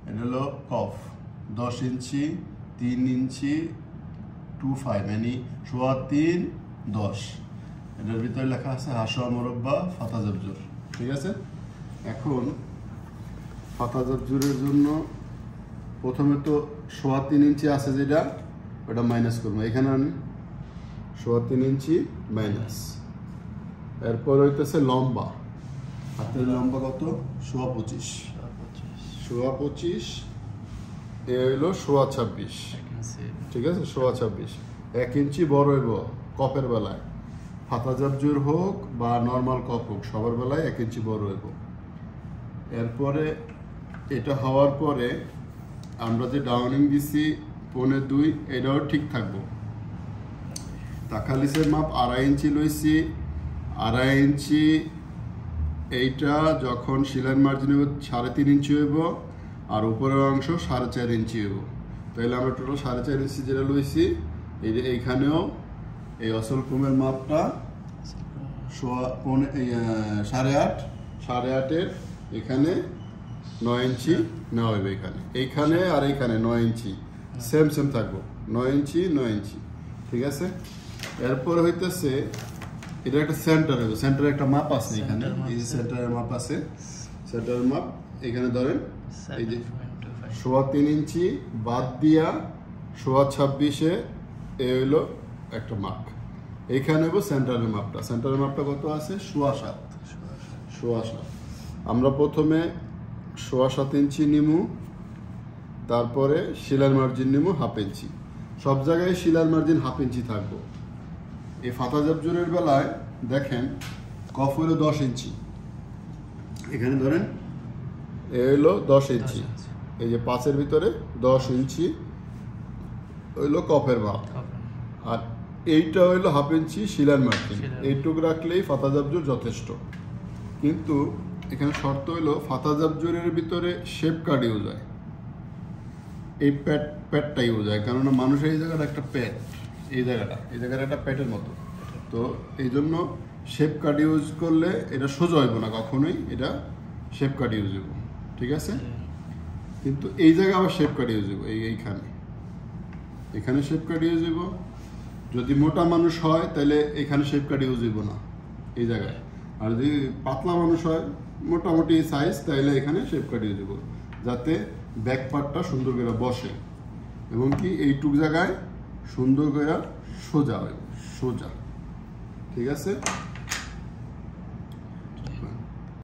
এটা হলো কফ 10 ইঞ্চি 3 ইঞ্চি 25 মানে 3.25 10। এটার ভিতরে লেখা আছে হাসা মুরব্বা ফাতা জবজুর। ঠিক আছে, এখন ফাতা জবজুরের জন্য প্রথমে তো 3.25 ইঞ্চি আছে যেটা, ওটা মাইনাস করবো। এখানে আমি 3.25 ইঞ্চি মাইনাস। এরপর হইতেছে লম্বা, হাতের লম্বা কত? 25.25। 25.25 এ হইল 26.25। ঠিক আছে, 26.25। 1 ইঞ্চি বড় হইব কপের বেলায়, ফাতা জবজুর হোক বা নর্মাল কপ হোক, সবার বেলায় 1 ইঞ্চি বড় হইব। এরপরে এটা হওয়ার পরে আমরা যে ডাউনিং দিছি 1.25, এটাও ঠিক থাকবো। তাকালিসের মাপ 2.5 ইঞ্চি লইছি। 2.5 ইঞ্চি এইটা যখন সিলাইন মার্জিন হইব 3.5 ইঞ্চি হইব, আর উপরের অংশ 4.5 ইঞ্চি হইব। তাহলে আমরা টোটাল 4.5 ইঞ্চি যেটা লইছি, এইখানেও এই অসল কুমের মাপটা 8.5 এখানে 9 ইঞ্চি নেওয়া হবে। এইখানে আর এইখানে 9 ইঞ্চি সেম থাকবো, 9 ইঞ্চি 9 ইঞ্চি। ঠিক আছে, এরপরে হইতেছে এটা একটা সেন্টার হবে, সেন্টারের একটা মাপ আছে এখানে, এই যে সেন্টারের মাপ আছে। সেন্টারের মাপ এখানে ধরেন এই যে 3.25 ইঞ্চি বাদ দিয়া 26.25 এ হইলো একটা মাপ। এইখানে হইব সেন্টারের মাপটা। সেন্টারের মাপটা কত আছে? 7.25। আমরা প্রথমে 7.25 ইঞ্চি নিমু, তারপরে শিলার মার্জিন নিমু 1/2 ইঞ্চি। সব জায়গায় শিলার মার্জিন 1/2 ইঞ্চি থাকবো। এই ফাতা জবজুরের বেলায় দেখেন কফ হইল 10 ইঞ্চি, এখানে ধরেন এ হইলো 10 ইঞ্চি। এই যে 5-এর ভিতরে 10 ইঞ্চি হইলো কফের মাপ, আর এইটা হইলো 1/2 ইঞ্চি শিলার মার্জিন। এইটুক রাখলেই ফাতা জবজুর যথেষ্ট। কিন্তু এখানে শর্ত হইলো ফাতা জবজুরের ভিতরে শেপ কাট ইউজ হয়, এই প্যাডটা ইউজ হয়, কেননা মানুষের এই জায়গাটা একটা প্যাড, এই জায়গাটা একটা প্যাডের মতো। তো এই জন্য শেপ কাট ইউজ করলে এটা সোজা হইব না কখনোই, এটা শেপ কাট ইউজ হইব। ঠিক আছে, কিন্তু এই জায়গায় আবার শেপ কাট ইউজ হইব, এখানে শেপ কাট ইউজ হইব। যদি মোটা মানুষ হয় তাহলে এখানে শেপ কাট ইউজ হইব না এই জায়গায়, আর যদি পাতলা মানুষ হয় মোটামুটি সাইজ, তাহলে এখানে শেপ কাট ইউজ হইব, যাতে ব্যাক পার্টটা সুন্দর করে বসে এবং কি এইটুক জায়গায় সুন্দর করে সোজা হইব, সোজা। ঠিক আছে।